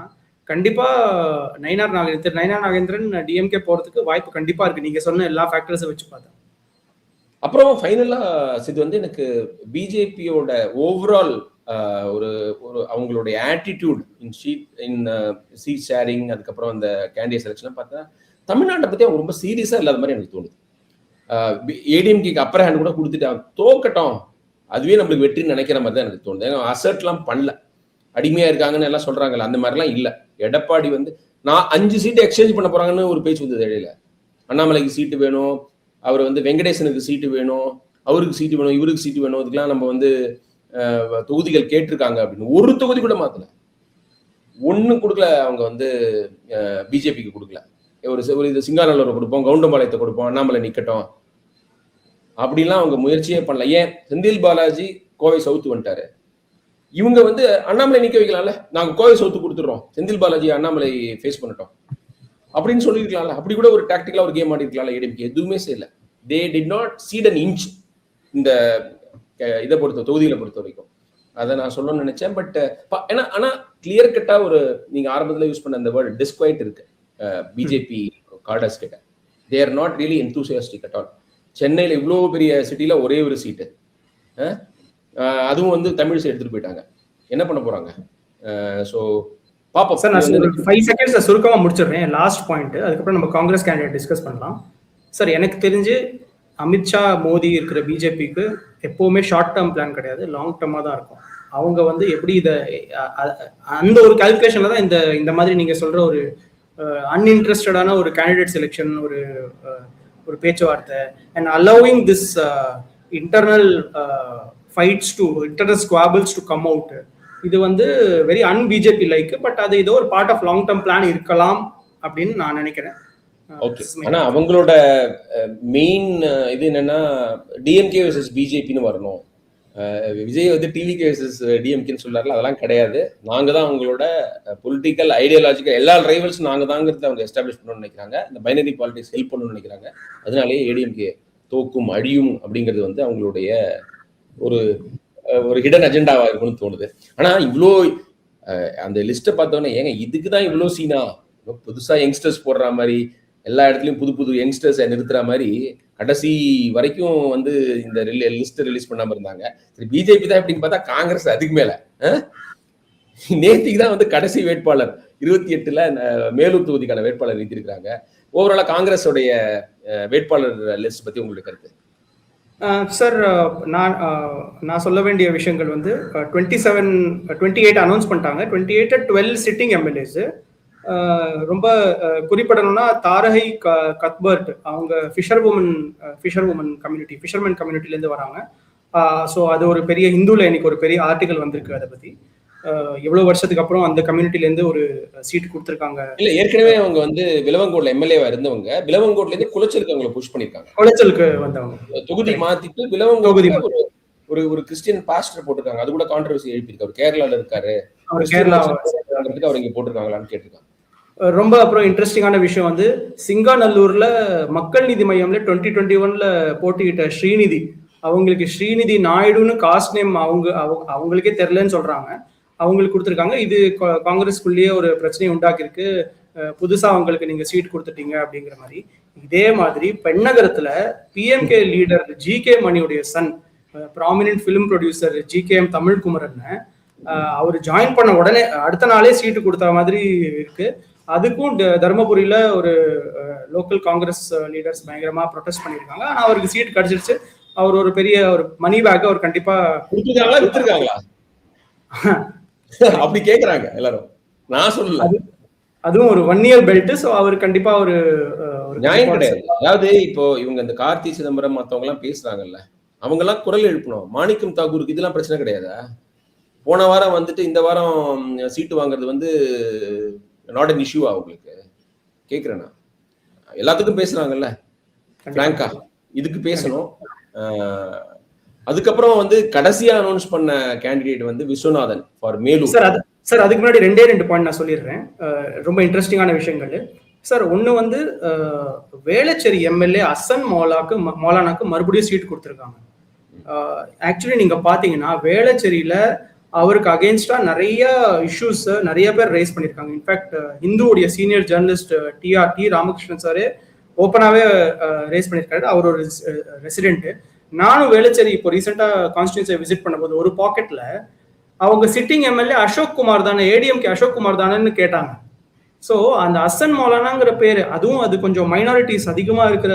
கண்டிப்பா நயினார் நாகேந்திரன் டிஎம்கே போறதுக்கு வாய்ப்பு கண்டிப்பா இருக்கு. நீங்க சொன்ன எல்லா ஃபேக்டர்ஸை வச்சு பார்த்தா அப்புறம் ஃபைனலா இது வந்து எனக்கு பிஜேபியோட ஓவரால் ஒரு ஒரு அவங்களுடைய ஆட்டிடியூட் இன் சீட் ஷேரிங், அதுக்கப்புறம் அந்த கேண்டிடேட் செலெக்ஷன் பார்த்தா தமிழ்நாட்டை பத்தி அவங்க ரொம்ப சீரியஸா இல்லாத மாதிரி எனக்கு தோணுது. ஏடிஎம்கேக்கு அப்பர் ஹேண்ட் கூட கொடுத்துட்டு தோக்கட்டும், அதுவே நம்மளுக்கு வெற்றின்னு நினைக்கிற மாதிரி தான் எனக்கு தோணுது. ஏன்னா அசர்ட்லாம் பண்ணல, அடிமையா இருக்காங்கன்னு எல்லாம் சொல்றாங்கல்ல, அந்த மாதிரிலாம் இல்லை. எடப்பாடி வந்து நான் 5 சீட்டு எக்ஸ்சேஞ்ச் பண்ண போறாங்கன்னு ஒரு பேச்சு வந்தது இடையில. அண்ணாமலைக்கு சீட்டு வேணும், அவர் வந்து வெங்கடேசனுக்கு சீட்டு வேணும், அவருக்கு சீட்டு வேணும், இவருக்கு சீட்டு வேணும், இதுக்கெல்லாம் நம்ம வந்து தொகுதிகள் கேட்டிருக்காங்க அப்படின்னு. ஒரு தொகுதி கூட மாத்தல, ஒண்ணு கொடுக்கல. அவங்க வந்து பிஜேபிக்கு கொடுக்கல. ஒரு இது சிங்காநல்லூர் கொடுப்போம், கவுண்டம்பாளையத்தை கொடுப்போம், அண்ணாமலை நிக்கட்டும் அப்படிலாம் அவங்க முயற்சியே பண்ணல. ஏன் செந்தில் பாலாஜி கோவை சவுத்து வந்துட்டாரு, இவங்க வந்து அண்ணாமலை நிக்க வைக்கலாம்ல, நாங்க கோவை சவுத்து கொடுத்துடுறோம், செந்தில் பாலாஜி அண்ணாமலை ஃபேஸ் பண்ணட்டும் அப்படின்னு சொல்லியிருக்கலாம்ல. அப்படி கூட ஒரு டாக்டிக்கலா ஒரு கேம் ஆடி இருக்கலாம்ல. ஏடிஎம்கே எதுவுமே செய்யல. They did not cede an inch இந்த இதை தொகுதிகளை பொறுத்த வரைக்கும். அதை நான் சொல்லணும்னு நினைச்சேன். பட் ஏன்னா ஆனா கிளியர் கட்டா ஒரு நீங்க ஆரம்பத்தில் யூஸ் பண்ண அந்த வேர்டு டிஸ்குவைட் இருக்கு பிஜேபி கார்டர்ஸ் கிட்ட. They are not really enthusiastic at all. சென்னையில இவ்வளவு பெரிய சிட்டில ஒரே ஒரு சீட்டு, அதுவும் வந்து தமிழ் சைடு எடுத்துட்டு போயிட்டாங்க. என்ன பண்ண போறாங்க? ஸோ பாப்போம் சார். நான் 5 செகண்ட்ஸ்ல சுருக்கமா முடிச்சிடுறேன் லாஸ்ட் பாயிண்ட், அதுக்கப்புறம் நம்ம காங்கிரஸ் கேண்டிடேட் டிஸ்கஸ் பண்ணலாம். சார் எனக்கு தெரிஞ்சு அமித்ஷா மோடி இருக்கிற பிஜேபிக்கு எப்பவுமே ஷார்ட் டேர்ம் பிளான் கிடையாது, லாங் டேர்மா தான் இருக்கும். அவங்க வந்து எப்படி இதை அந்த ஒரு கால்குலேஷன்ல தான் இந்த மாதிரி நீங்க சொல்ற ஒரு அன்இன்ட்ரெஸ்டடான ஒரு கேண்டிடேட் செலெக்ஷன், ஒரு பேச்சுவார்த்தை and allowing this internal fights to internal squabbles to come out, இது வந்து வெரி அன்பிஜேபி லைக். பட் அது ஏதோ ஒரு part of long term plan இருக்கலாம் அப்படின்னு நான் நினைக்கிறேன். ஓகே. ஆனா அவங்களோட மெயின் இது என்னன்னா டிஎம்கே வர்சஸ் பிஜேபின்னு வரணும். விஜய் வந்து டிவிகே வர்சஸ் டிஎம்கேன்னு சொல்றாருல, அதெல்லாம் கிடையாது. நாங்க தான் அவங்களோட பொலிட்டிக்கல் ஐடியாலஜிக்கல் எல்லா ரைவல்ஸும் நாங்க தாங்கிறத அவங்க எஸ்டாப்ளிஷ் பண்ணணும்னு நினைக்கிறாங்க. இந்த பைனரி பாலிடிக்ஸ் ஹெல்ப் பண்ணணும்னு நினைக்கிறாங்க. அதனாலேயே ஏடிஎம்கே தோக்கும் அழியும் அப்படிங்கிறது வந்து அவங்களுடைய ஒரு ஹிடன் அஜெண்டாவா இருக்கும்னு தோணுது. ஆனா இவ்வளோ அந்த லிஸ்ட்டை பார்த்தோன்னே ஏங்க இதுக்குதான் இவ்வளோ சீனா, புதுசா யங்ஸ்டர்ஸ் போடுற மாதிரி எல்லா இடத்துலயும் புது புது யங்ஸ்டர்ஸை நிறுத்துற மாதிரி கடைசி வரைக்கும் வந்து இந்த லிஸ்ட் ரிலீஸ் பண்ணாம இருந்தாங்க. சரி, பிஜேபி தான் எப்படின்னு பார்த்தா காங்கிரஸ் அதுக்கு மேல நேத்திக்கு தான் வந்து கடைசி வேட்பாளர் 28ல மேலூர் தொகுதிக்கான வேட்பாளர் நிறுத்திருக்காங்க. ஓவராலா காங்கிரஸோடைய வேட்பாளர் லிஸ்ட் பத்தி உங்களுடைய கருத்து? சார் நான் சொல்ல வேண்டிய விஷயங்கள் வந்து 28 அனௌன்ஸ் பண்ணிட்டாங்க. 12 சிட்டிங் எம்எல்ஏஸ். ரொம்ப குறிப்பிடணும்னா தாரகை கத்பர்ட், அவங்க ஃபிஷர்வுமன் கம்யூனிட்டிலேருந்து வராங்க. ஸோ அது ஒரு பெரிய ஹிந்துல இன்னைக்கு ஒரு பெரிய ஆர்டிகல் வந்திருக்கு அதை பத்தி. எவ்வளவு வருஷத்துக்கு அப்புறம் அந்த கம்யூனிட்டில இருந்து ஒரு சீட் கொடுத்திருக்காங்க. இல்ல, ஏற்கனவே அவங்க வந்து விலவங்கோட்ல எம்எல்ஏவா இருந்தவங்க, விலவங்கோட்ல இருந்து குளச்சலுக்கு அவங்களை புஷ் பண்ணிருக்காங்க. குளச்சலுக்கு வந்தவங்க தொகுதி மாத்திட்டு விலவங்கோட்ல ஒரு கிறிஸ்டியன் பாஸ்டர் போட்டிருக்காங்க. அது கூட கான்ட்ரவர்சி எழுப்பியிருக்கு. அவர் கேரளால இருக்காரு, அவர் கேரளா அவர் இங்க போட்டிருக்காங்களான்னு கேட்டிருக்காங்க. ரொம்ப அப்புறம் இன்ட்ரெஸ்டிங்கான விஷயம் வந்து சிங்காநல்லூர்ல மக்கள் நீதி மையம்ல 2021ல போட்டியிட்ட ஸ்ரீநிதி, அவங்களுக்கு ஸ்ரீநிதி நாயுடுன்னு காஸ்ட் நேம் அவங்களுக்கே தெரியலன்னு சொல்றாங்க, அவங்களுக்கு கொடுத்துருக்காங்க. இது காங்கிரஸ்குள்ளேயே ஒரு பிரச்சனையை உண்டாக்கிருக்கு. புதுசா அவங்களுக்கு நீங்க சீட் கொடுத்துட்டீங்க அப்படிங்கிற மாதிரி. இதே மாதிரி பெண்ணகரத்துல பிஎம்கே லீடர் ஜி.கே. மணியுடைய son, prominent film producer GKM. Tamilkumaran, அவர் ஜாயின் பண்ண உடனே அடுத்த நாளே சீட்டு கொடுத்த மாதிரி இருக்கு. அதுக்கும் தர்மபுரியில ஒரு லோக்கல் காங்கிரஸ் லீடர்ஸ் பயங்கரமா ப்ரொடெஸ்ட் பண்ணியிருக்காங்க. ஆனா அவருக்கு சீட் கிடைச்சிருச்சு. அவர் ஒரு பெரிய ஒரு மணி பேக் அவர் கண்டிப்பா வித்துருக்காங்களா அப்படி கேக்குறாங்க எல்லாரும். நான் சொல்லல, அதுவும் ஒரு 1 year பெல்ட். சோ அவர் கண்டிப்பா ஒரு நியாயம் கிடையாது. அதாவது இப்போ இவங்க இந்த கார்த்தி சிதம்பரம் மத்தவங்க எல்லாம் பேசுறாங்கல்ல, அவங்க எல்லாம் குரல் எழுப்பணும். மாணிக்கம் தாக்கூருக்கு இதெல்லாம் பிரச்சனை கிடையாதா? போன வாரம் வந்துட்டு இந்த வாரம் சீட்டு வாங்குறது வந்து நாட் அன் இஷ்யூவா உங்களுக்கு? கேக்குறேன்னா எல்லாத்துக்கும் பேசுறாங்கல்ல, பிராங்கா இதுக்கு பேசணும். அதுக்கப்புறம் வந்து கடைசியா அனௌன்ஸ் பண்ண கேண்டிடேட் வந்து விஸ்வநாதன் ஃபார் மேலூர். சார் அதுக்கு முன்னாடி 2 பாயிண்ட் நான் சொல்லிடுறேன், ரொம்ப இன்ட்ரெஸ்டிங்கான விஷயங்கள். சார் ஒண்ணு வந்து வேளச்சேரி எம்எல்ஏ அசன் மௌலானாக்கு மறுபடியும் சீட் கொடுத்துருக்காங்க. ஆக்சுவலி நீங்க பாத்தீங்கன்னா வேளச்சேரியில அவருக்கு அகெயின்ஸ்டா நிறைய இஷ்யூஸ் நிறைய பேர் ரைஸ் பண்ணியிருக்காங்க. இன்ஃபேக்ட் இந்துவுடைய சீனியர் ஜேர்னலிஸ்ட் டி ராமகிருஷ்ணன் சாரே ஓப்பனாகவே ரேஸ் பண்ணியிருக்காரு. அவர் ஒரு ரெசிடென்ட். நானும் வேளச்சேரி இப்போ ரீசெண்டாக கான்ஸ்டியூன்சியை விசிட் பண்ணும்போது ஒரு பாக்கெட்ல அவங்க சிட்டிங் எம்எல்ஏ அசோக் குமார் தானே, ஏடிஎம்கே அசோக் குமார் தானேன்னு கேட்டாங்க. ஸோ அந்த அசன் மௌலானாங்கிற பேரு, அதுவும் அது கொஞ்சம் மைனாரிட்டிஸ் அதிகமாக இருக்கிற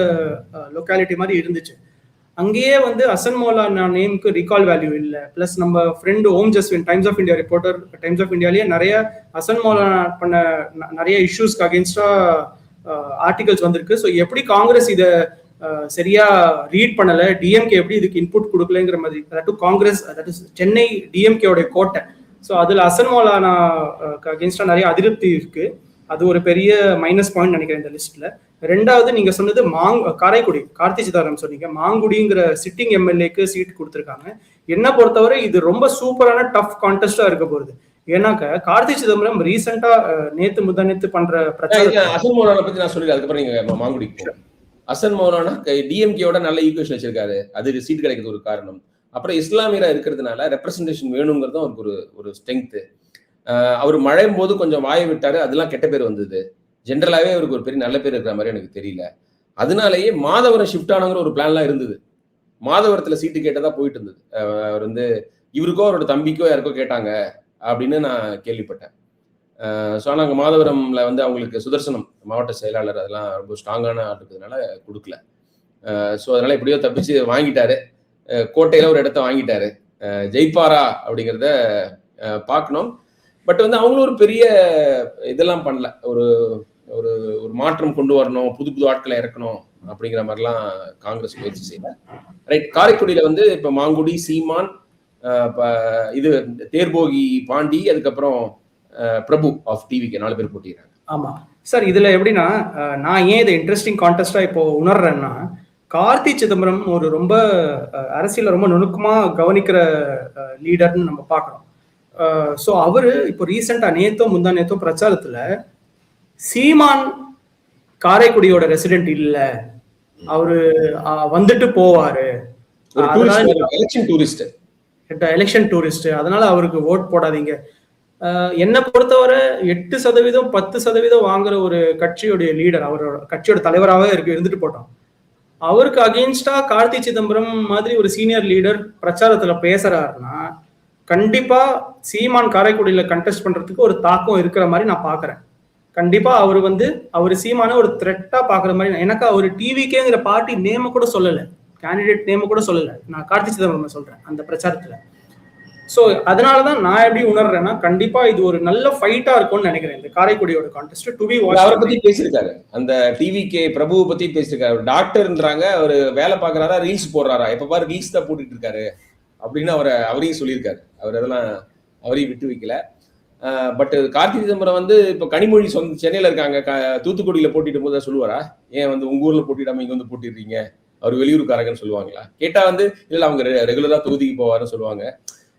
லொக்காலிட்டி மாதிரி இருந்துச்சு. அங்கேயே வந்து அசன் மௌலானா நேமுக்கு ரீகால் வேல்யூ இல்லை. பிளஸ் நம்ம friend Om Jaswin, Times of India reporter, Times of இந்தியாலேயே நிறைய அசன் மௌலானா பண்ண நிறைய இஷ்யூஸ்க்கு அகேன்ஸ்டா ஆர்டிகல்ஸ் வந்திருக்கு. ஸோ எப்படி காங்கிரஸ் இதை சரியா ரீட் பண்ணல, டிஎம்கே எப்படி இதுக்கு இன்புட் கொடுக்கலங்கிற மாதிரி, அதாவது காங்கிரஸ், அதாவது சென்னை டிஎம்கேயோட கோட்டை. ஸோ அதுல அசன் மௌலானா அகேன்ஸ்டா நிறைய அதிருப்தி இருக்கு. அது ஒரு பெரிய மைனஸ் பாயிண்ட் நினைக்கிறேன் இந்த லிஸ்ட்ல. ரெண்டாவது நீங்க சொன்னது காரைக்குடி, கார்த்தி சிதாராம் சொன்னீங்க, மாங்குடிங்கிற சிட்டிங் எம்எல்ஏக்கு சீட் கொடுத்துருக்காங்க. என்ன பொறுத்தவரை இது ரொம்ப சூப்பரான டஃப் கான்டெஸ்டா இருக்க போகுது. ஏன்னாக்க கார்த்தி சிதம்பரம் ரீசெண்டா நேத்து பண்ற பிரச்சாரம். அசன் மௌலானா பத்தி நான் சொல்லிடுறேன், அதுக்கப்புறம் நீங்க மாங்குடிக்கு. அசன் மௌலானா டிஎம்கேயோட நல்ல ஈக்குவேஷன் வச்சிருக்காரு, அது சீட் கிடைக்கிறது ஒரு காரணம். அப்புறம் இஸ்லாமியரா இருக்கிறதுனால ரெப்ரசன்டேஷன் வேணுங்கிறது அவருக்கு ஒரு ஸ்ட்ரென்த். அவர் மழையும் போது கொஞ்சம் வாயை விட்டாரு, அதெல்லாம் கெட்ட பேர் வந்தது. ஜென்ரலாவே அவருக்கு ஒரு பெரிய நல்ல பேர் இருக்கிற மாதிரி எனக்கு தெரியல. அதனாலேயே மாதவரம் ஷிஃப்ட் ஆனங்கிற ஒரு பிளான்லாம் இருந்தது. மாதவரத்துல சீட்டு கேட்டதா போயிட்டு இருந்தது. அவர் வந்து இவருக்கோ அவரோட தம்பிக்கோ யாருக்கோ கேட்டாங்க அப்படின்னு நான் கேள்விப்பட்டேன். ஸோ ஆனால் அங்கே மாதவரம்ல வந்து அவங்களுக்கு சுதர்சனம் மாவட்ட செயலாளர் அதெல்லாம் ரொம்ப ஸ்ட்ராங்கான ஆள் இருக்கிறதுனால கொடுக்கல. ஸோ அதனால எப்படியோ தப்பிச்சு வாங்கிட்டாரு. கோட்டையில ஒரு இடத்த வாங்கிட்டாரு. ஜெயிப்பாரா அப்படிங்கிறத பார்க்கணும். பட் வந்து அவங்களும் ஒரு பெரிய இதெல்லாம் பண்ணல. ஒரு ஒரு ஒரு மாற்றம் கொண்டு வரணும், புது ஆட்களை இறக்கணும் அப்படிங்கிற மாதிரிலாம் காங்கிரஸ் முயற்சி செய்யல. ரைட். காரைக்குடியில வந்து இப்ப மாங்குடி, சீமான், இது தேர்போகி பாண்டி, அதுக்கப்புறம் பிரபு ஆஃப் டிவிக்கு 4 பேர் போட்டிடுறாங்க. ஆமா சார். இதுல எப்படின்னா, நான் ஏன் இதை இன்ட்ரெஸ்டிங் கான்டெஸ்டா இப்போ உணர்றேன்னா, கார்த்தி சிதம்பரம் ஒரு ரொம்ப அரசியல ரொம்ப நுணுக்கமா கவனிக்கிற லீடர்னு நம்ம பார்க்கணும். ஸோ அவரு இப்போ ரீசெண்டா முந்தா நேத்தோ பிரச்சாரத்துல சீமான் காரைக்குடியோட ரெசிடென்ட் இல்ல, அவரு வந்துட்டு போவாரு, எலெக்ஷன் டூரிஸ்ட், அதனால அவருக்கு ஓட் போடாதீங்க. என்னை பொறுத்தவரை 8%, 10% வாங்குற ஒரு கட்சியுடைய லீடர், அவரோட கட்சியோட தலைவராகவே இருந்துட்டு போட்டோம். அவருக்கு அகெயின்ஸ்டா கார்த்தி சிதம்பரம் மாதிரி ஒரு சீனியர் லீடர் பிரச்சாரத்துல பேசுறாருன்னா கண்டிப்பா சீமான் காரைக்குடியில கண்டெஸ்ட் பண்றதுக்கு ஒரு தாக்கம் இருக்கிற மாதிரி நான் பாக்குறேன். கண்டிப்பா அவர் சீமான ஒரு த்ரெட்டா பாக்குற மாதிரி. எனக்கு அவர் டிவிக்கேங்கிற பார்ட்டி நேம கூட சொல்லல, கேண்டிடேட் நேம கூட சொல்லல. நான் கார்த்தி சிதம்பரம் சொல்றேன் அந்த பிரச்சாரத்துல. ஸோ அதனாலதான் நான் எப்படி உணர்றேன்னா, கண்டிப்பா இது ஒரு நல்ல ஃபைட்டா இருக்கும்னு நினைக்கிறேன் இந்த காரைக்குடியோட கான்டெஸ்ட். To be watch. அவரை பத்தி பேசியிருக்காரு, அந்த டிவிகே பிரபுவை பத்தி பேசியிருக்காரு. டாக்டர்ன்றாங்க, அவர் வேலை பாக்குறாரா, ரீல்ஸ் போடுறாரா, எப்ப பாரு ரீல்ஸ் தான் போட்டுட்டு இருக்காரு அப்படின்னு அவரையும் சொல்லியிருக்காரு. அவர் அதெல்லாம் அவரையும் விட்டு வைக்கல. பட் கார்த்தி சிதம்பரம் வந்து இப்ப கனிமொழி சென்னையில இருக்காங்க, தூத்துக்குடியில போட்டிட்டு போது சொல்லுவாரா, ஏன் வந்து உங்க ஊர்ல போட்டிடாம இங்க வந்து போட்டிடுறீங்க, அவர் வெளியூருக்காரங்கன்னு சொல்லுவாங்களா? கேட்டா வந்து இல்ல அவங்க ரெகுலரா தொகுதிக்கு போவாருன்னு சொல்லுவாங்க.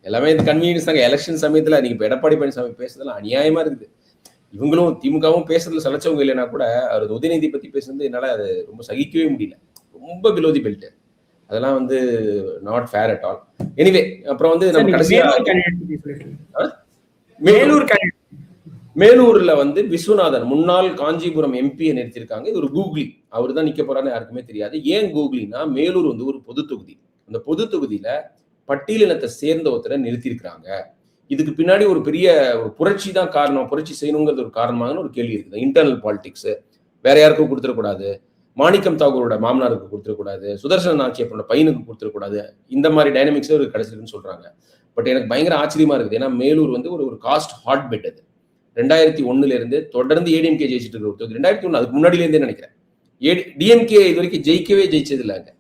எல்லாமே இந்த கன்வீனியன்ஸ் தாங்க. எலெக்ஷன் சமயத்துல நீங்க இப்ப எடப்பாடி பழனிசாமி பேசுறதுல அநியாயமா இருக்குது. இவங்களும் திமுகவும் பேசுறதுல சலைச்சவங்க இல்லைன்னா கூட அவர் உதயநிதி பத்தி பேசுறது என்னால அது ரொம்ப சகிக்கவே முடியல. ரொம்ப பிலோ தி பெல்ட். அதெல்லாம் வந்து not fair at all. Anyway, அப்புறம் வந்து நம்ம கடைசியா மேலூர்ல வந்து விஸ்வநாதன் முன்னாள் காஞ்சிபுரம் எம்பியை நிறுத்திருக்காங்க. இது ஒரு கூகுளி. அவர் தான் நிக்க போறான்னு யாருக்குமே தெரியாது. ஏன் கூகுளினா, மேலூர் வந்து ஒரு பொது தொகுதி. அந்த பொது தொகுதியில பட்டியலினத்தை சேர்ந்த ஒருத்தரை நிறுத்திருக்கிறாங்க. இதுக்கு பின்னாடி ஒரு பெரிய ஒரு புரட்சி தான் காரணம், புரட்சி செய்யணுங்கிறது ஒரு காரணமாக ஒரு கேள்வி இருக்குது. இன்டர்னல் பாலிடிக்ஸ் வேற யாருக்கும் கொடுத்துடக்கூடாது, மாணிக்கம் தாகூரோட மாமனாருக்கு கொடுத்துடக்கூடாது, சுதர்சன நாச்சியப்பனோட பையனுக்கு கொடுத்துடக்கூடாது, இந்த மாதிரி டைனமிக்ஸே ஒரு கிடைச்சிருக்குன்னு சொல்றாங்க. பட் எனக்கு பயங்கர ஆச்சரியமா இருக்குது. ஏன்னா மேலூர் வந்து ஒரு காஸ்ட் ஹாட் பெட். அது 2001 இருந்து தொடர்ந்து ஏடிஎம்கே ஜெயிச்சுட்டு இருக்கிற 2001, அதுக்கு முன்னாடியிலேருந்தே நினைக்கிறேன். டிஎம்கே இது வரைக்கும் ஜெயிச்சது இல்லைங்க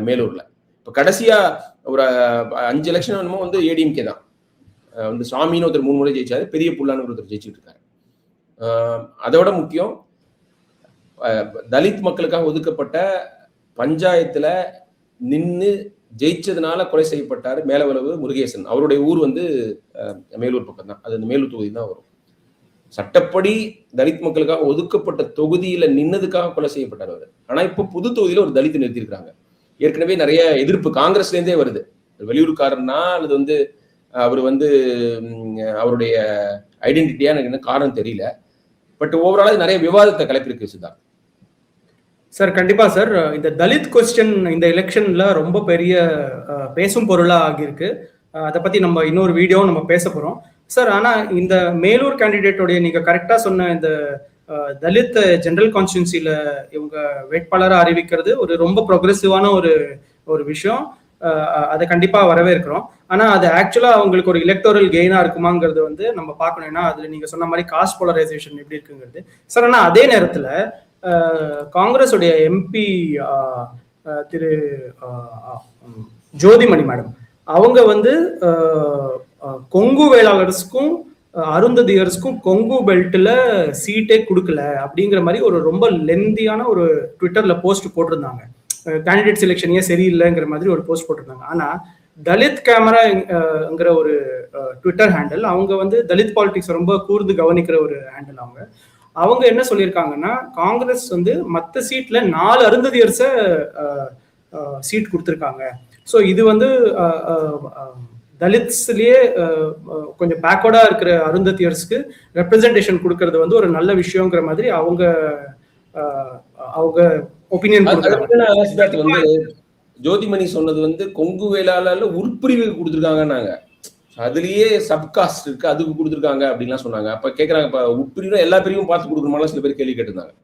மேலூர்ல. இப்போ கடைசியா ஒரு 5 எலெக்ஷன் என்னமோ வந்து ஏடிஎம்கே தான் வந்து சாமின்னு ஒருத்தர் 3 முறை ஜெயிச்சாரு, பெரிய புல்லான்னு ஒருத்தர் ஜெயிச்சுட்டு இருக்காரு. அதோட முக்கியம், தலித் மக்களுக்காக ஒதுக்கப்பட்ட பஞ்சாயத்துல நின்று ஜெயிச்சதுனால கொலை செய்யப்பட்டாரு மேலவளவு முருகேசன். அவருடைய ஊர் வந்து மேலூர் பக்கம் தான், அது அந்த மேலூர் தொகுதி தான் வரும். சட்டப்படி தலித் மக்களுக்காக ஒதுக்கப்பட்ட தொகுதியில நின்னதுக்காக கொலை செய்யப்பட்டார் அவர். ஆனா இப்போ புது தொகுதியில ஒரு தலித் நிறுத்திருக்காங்க. ஏற்கனவே நிறைய எதிர்ப்பு காங்கிரஸ்ல இருந்தே வருது. வெளியூருக்காரன்னா அல்லது வந்து அவர் வந்து அவருடைய ஐடென்டிட்டியா எனக்கு என்ன காரணம் தெரியல. பட் ஓவரால் நிறைய விவாதத்தை கிளப்பிருக்கு சித்தார்த். சார் கண்டிப்பா சார். இந்த தலித் கொஸ்டின் இந்த எலெக்ஷன்ல ரொம்ப பெரிய பேசும் பொருளா ஆகியிருக்கு. அதை பத்தி நம்ம இன்னொரு வீடியோ நம்ம பேச போறோம் சார். ஆனா இந்த மேலூர் கேண்டிடேட்டோடைய நீங்க கரெக்டா சொன்ன இந்த தலித் ஜெனரல் கான்ஸ்டியூன்சில இவங்க வேட்பாளரை அறிவிக்கிறது ஒரு ரொம்ப ப்ரோக்ரெசிவான ஒரு விஷயம். அதை கண்டிப்பா வரவேற்கிறோம். ஆனா அது ஆக்சுவலா அவங்களுக்கு ஒரு எலக்டோரல் கெயினா இருக்குமாங்கிறது வந்து நம்ம பார்க்கணும். ஏன்னா அதுல நீங்க சொன்ன மாதிரி காஸ்ட் போலரைசேஷன் எப்படி இருக்குங்கிறது சார். ஆனா அதே நேரத்துல காங்கிரஸ் உடைய எம்பி திரு ஜோதிமணி மேடம் அவங்க வந்து கொங்கு வேளாளர்ஸ்க்கும் அருந்ததியர்ஸ்க்கும் கொங்கு பெல்ட்ல சீட்டே கொடுக்கல அப்படிங்கிற மாதிரி ஒரு ரொம்ப லென்தியான ஒரு ட்விட்டர்ல போஸ்ட் போட்டிருந்தாங்க. கேண்டிடேட் செலெக்ஷனே சரியில்லைங்கிற மாதிரி ஒரு போஸ்ட் போட்டிருந்தாங்க. ஆனா தலித் கேமராங்கிற ஒரு ட்விட்டர் ஹேண்டில், அவங்க வந்து தலித் பாலிடிக்ஸ் ரொம்ப கூர்ந்து கவனிக்கிற ஒரு ஹேண்டில். அவங்க என்ன சொல்லியிருக்காங்கன்னா, காங்கிரஸ் வந்து மற்ற சீட்ல 4 அருந்ததியர்ஸ சீட் கொடுத்துருக்காங்க. ஸோ இது வந்து தலித்ஸ்லயே கொஞ்சம் பேக்வர்டா இருக்கிற அருந்ததியர்ஸ்க்கு ரெப்ரசன்டேஷன் கொடுக்கறது வந்து ஒரு நல்ல விஷயங்கிற மாதிரி அவங்க ஒப்பீனியன் வந்து ஜோதிமணி சொன்னது வந்து கொங்கு வேளாளர்ல உட்பிரிவு கொடுத்துருக்காங்க. அதுலயே சப்காஸ்ட் இருக்கு, அதுக்கு கொடுத்துருக்காங்க அப்படின்லாம் சொன்னாங்க. அப்ப கேட்கறாங்க, இப்ப உட்பிரிவு எல்லா பிரிவும் பார்த்து கொடுக்கணுமாலும் சில பேர் கேள்வி கேட்டிருந்தாங்க.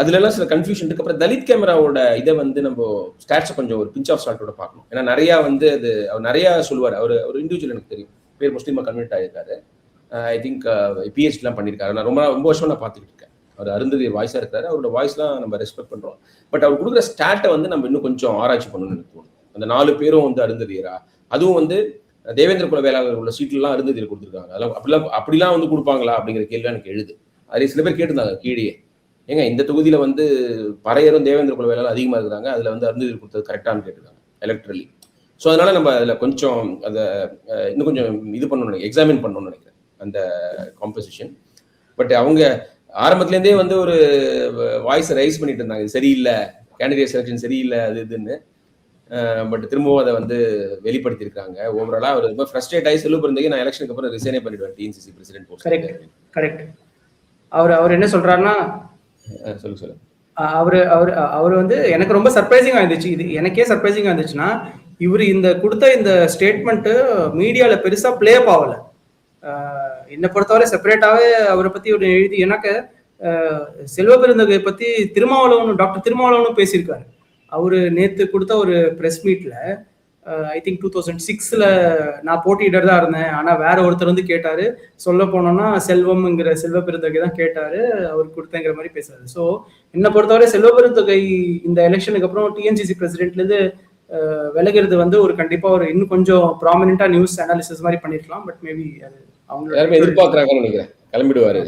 அதுல எல்லாம் சில கன்ஃபியூஷன் இருக்கு. அப்புறம் தலித் கேமராவோட இதை வந்து நம்ம ஸ்டாட்ஸை கொஞ்சம் ஒரு பிஞ்ச் ஆஃப் சால்ட்டோட பார்க்கணும். ஏன்னா நிறைய வந்து அது அவர் நிறைய சொல்லுவார். அவர் இண்டிவிஜுவல் எனக்கு தெரியும், பேர் முஸ்லீமா கன்வெர்ட் ஆயிருக்காரு. ஐ திங்க் பிஹெச்டி எல்லாம் பண்ணியிருக்காரு. நான் ரொம்ப வருஷம் நான் பார்த்துக்கிட்டு இருக்கேன். அவர் அருந்ததியர் வாய்ஸா இருக்காரு. அவரோட வாய்ஸ்லாம் நம்ம ரெஸ்பெக்ட் பண்றோம். பட் அவர் கொடுக்குற ஸ்டாட்டை வந்து நம்ம இன்னும் கொஞ்சம் ஆராய்ச்சி பண்ணணும்னு எனக்கு தோணும். அந்த 4 பேரும் வந்து அருந்ததியரா, அதுவும் வந்து தேவேந்திர குல வேளாளர் உள்ள சீட்லாம் அருந்ததியர் கொடுத்துருக்காங்க. அதெல்லாம் அப்படிலாம் வந்து கொடுப்பாங்களா அப்படிங்கிற கேள்வி எனக்கு எழுது. அதே சில பேர் கேட்டிருந்தாங்க கீழே, ஏங்க இந்த தொகுதியில வந்து பறையரும் தேவேந்திர குல வேளாளர் அதிகமா இருக்கிறாங்க, அதுல வந்து அருந்ததியர் கொடுத்தது கரெக்டானு கேட்டிருக்காங்க எலக்ட்ரலி. ஸோ அதனால நம்ம அதுல கொஞ்சம் அதை இன்னும் கொஞ்சம் இது பண்ணணும், எக்ஸாமின் பண்ணணும்னு நினைக்கிறேன் அந்த காம்போசிஷன். பட் அவங்க ஆரம்பத்துலேருந்தே வந்து ஒரு வாய்ஸை ரைஸ் பண்ணிட்டு இருந்தாங்க, இது சரியில்லை, கேண்டிடேட் செலக்ஷன் சரியில்லை அது இதுன்னு. பட் திரும்பவும் அதை வந்து வெளிப்படுத்தியிருக்காங்க. ஓவராலா அவர் ரொம்ப ஃப்ரஸ்ட்ரேட் ஆகி செல்வ பிறந்தக்கு நான் எலெக்ஷனுக்கு அப்புறம் ரிசைனே பண்ணிடுவேன் டிஎன்சிசி பிரசிடென்ட் போஸ்ட். கரெக்ட். அவர் என்ன சொல்றாருன்னா, சொல்லு அவர் வந்து எனக்கு ரொம்ப சர்ப்ரைசிங்கா இருந்துச்சு. இது எனக்கே சர்ப்ரைசிங்கா இருந்துச்சுன்னா, இவர் இந்த கொடுத்த இந்த ஸ்டேட்மெண்ட் மீடியால பெருசா பிளே அப் ஆகல. என்னை பொறுத்தவரை செப்பரேட்டாவே அவரை பத்தி ஒரு எழுதி, எனக்கு செல்வ பெருந்தகை பத்தி டாக்டர் திருமாவளவனும் பேசியிருக்காரு. அவரு நேத்து கொடுத்த ஒரு பிரஸ் மீட்ல, ஐ திங்க் 2006ல நான் போட்டியிடறதா இருந்தேன், ஆனா வேற ஒருத்தர் வந்து கேட்டாரு, சொல்ல போனோம்னா செல்வம்ங்கிற செல்வ பெருந்தகை தான் கேட்டாரு, அவருக்கு கொடுத்தங்கிற மாதிரி பேசுறாரு. ஸோ என்னை பொறுத்தவரை செல்வ பெருந்தகை இந்த எலெக்ஷனுக்கு அப்புறம் டிஎன்சிசி பிரசிடென்ட்ல இருந்து விலகிறது வந்து ஒரு கண்டிப்பா ஒரு இன்னும் கொஞ்சம் ப்ராமினென்ட்டா நியூஸ் அனாலிசிஸ் மாதிரி பண்ணிருக்கலாம். பட் மேபி அது அவங்க எல்லாருமே எதிர்பார்க்கறாங்கன்னு நினைக்கிறேன். கிளம்பிடுவாரு,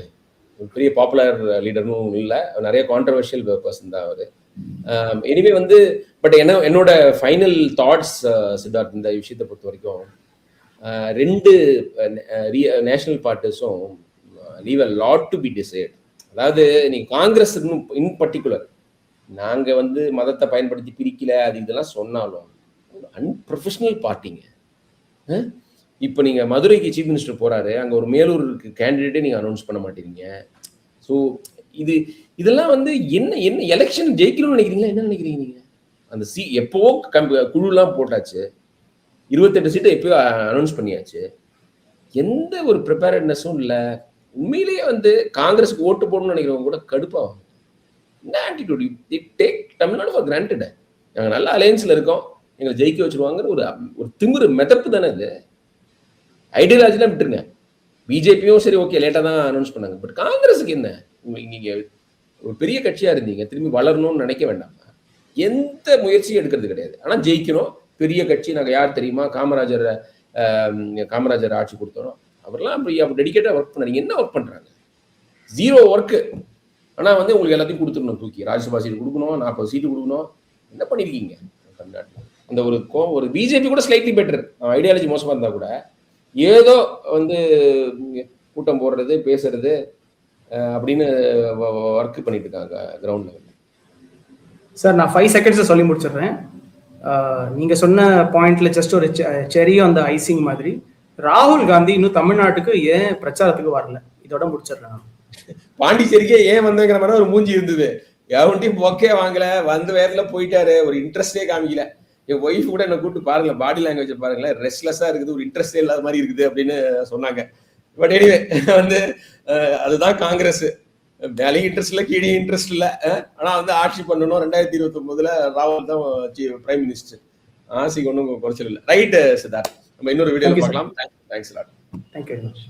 பெரிய பாப்புலர் லீடரும் இல்லை, நிறைய கான்ட்ரவர்ஷியல் பர்சன் தான் அவரு. எனிவே வந்து பட் என்னோட ஃபைனல் தாட்ஸ் சித்தார்த், இந்த விஷயத்தை பொறுத்த வரைக்கும் 2 நேஷனல் பார்ட்டிஸும் leave a lot to be decide. அதாவது நீங்க காங்கிரஸ் இன் பர்டிகுலர், நாங்க வந்து மதத்தை பயன்படுத்தி பிரிக்கல அது இதெல்லாம் சொன்னாலும் அன்ப்ரொஃபஷனல் பார்ட்டிங்க. இப்போ நீங்க மதுரைக்கு சீஃப் மினிஸ்டர் போறாரு, அங்க ஒரு மேலூருக்கு கேண்டிடேட்டே நீங்க அனௌன்ஸ் பண்ண மாட்டேறீங்க. ஸோ இதெல்லாம் வந்து என்ன எலெக்ஷன் ஜெயிக்கணும்னு நினைக்கிறீங்களா, என்ன நினைக்கிறீங்க நீங்க? அந்த எப்போ குழுலாம் போட்டாச்சு, 28 சீட்டை எப்பயோ அனௌன்ஸ் பண்ணியாச்சு, எந்த ஒரு ப்ரிப்பேர்ட்னஸும் இல்லை. உண்மையிலேயே வந்து காங்கிரஸுக்கு ஓட்டு போடணும்னு நினைக்கிறவங்க கூட கடுப்பாகும். என்ன attitude, take Tamil Nadu for granted. நாங்கள் நல்ல அலையன்ஸ்ல இருக்கோம், எங்களை ஜெயிக்க வச்சிருவாங்கிற ஒரு திமிரு மெதப்பு தானே இது. ஐடியாலஜிலாம் விட்டுருங்க. பிஜேபியும் சரி ஓகே லேட்டாக தான் அனௌன்ஸ் பண்ணாங்க. பட் காங்கிரஸுக்கு என்ன, நீங்க ஒரு பெரிய கட்சியா இருந்தீங்க, திரும்பி வளரணும்னு நினைக்க வேண்டாம். எந்த முயற்சியும் எடுக்கிறது கிடையாது. ஆனால் ஜெயிக்கணும், பெரிய கட்சி. நாங்கள் யார் தெரியுமா, காமராஜர் ஆட்சி கொடுத்தோம். அவரெல்லாம் அப்படி டெடிக்கேட்டாக ஒர்க் பண்ணாங்க. என்ன ஒர்க் பண்றாங்க? 0 ஒர்க்கு. ஆனால் வந்து உங்களுக்கு எல்லாத்தையும் கொடுத்துடணும், தூக்கி ராஜ்யசபா சீட்டு கொடுக்கணும், 40 சீட்டு கொடுக்கணும். என்ன பண்ணியிருக்கீங்க தமிழ்நாட்டில்? அந்த ஒரு பிஜேபி கூட ஸ்லைட்லி பெட்டர், ஐடியாலஜி மோசமாக இருந்தால் கூட ஏதோ வந்து கூட்டம் போடுறது பேசுறது அப்படின்னு ஒர்க் பண்ணிட்டு இருக்காங்க கிரவுண்ட் லெவலில். சார் நான் 5 செகண்ட்ஸ் சொல்லி முடிச்சிடுறேன். நீங்க சொன்ன பாயிண்ட்ல ஜஸ்ட் ஒரு செரியும் அந்த ஐசிங் மாதிரி, ராகுல் காந்தி இன்னும் தமிழ்நாட்டுக்கு ஏன் பிரச்சாரத்துக்கு வரல, இதோட முடிச்சிடுறேன். பாண்டிச்சேரிக்கே ஏன் வந்தங்கிற மாதிரி ஒரு மூஞ்சி இருந்தது. எவன்ட்டையும் பொக்கே வாங்கல, வந்த வேர்ல போயிட்டாரு, ஒரு இன்ட்ரெஸ்டே காமிக்கல. என் ஒய்ஃப் கூட என்ன கூப்பிட்டு பாருங்க, பாடி லாங்குவேஜ் பாருங்களேன், ரெஸ்ட்லெஸ்ஸா இருக்குது, ஒரு இன்ட்ரெஸ்டே இல்லாத மாதிரி இருக்குது அப்படின்னு சொன்னாங்க. பட் எனிவே வந்து அதுதான் காங்கிரஸ். மேலேயும் இன்ட்ரெஸ்ட் இல்ல, கீழே இன்ட்ரெஸ்ட் இல்ல. ஆனா வந்து ஆட்சி பண்ணணும். 2029 ராகுல் தான் பிரைம் மினிஸ்டர். ஆசைக்கு ஒன்றும் குறைச்சல் இல்லை. ரைட் சித்தார்த், நம்ம இன்னொரு வீடியோல பார்க்கலாம். Thanks lot. Thank you very much.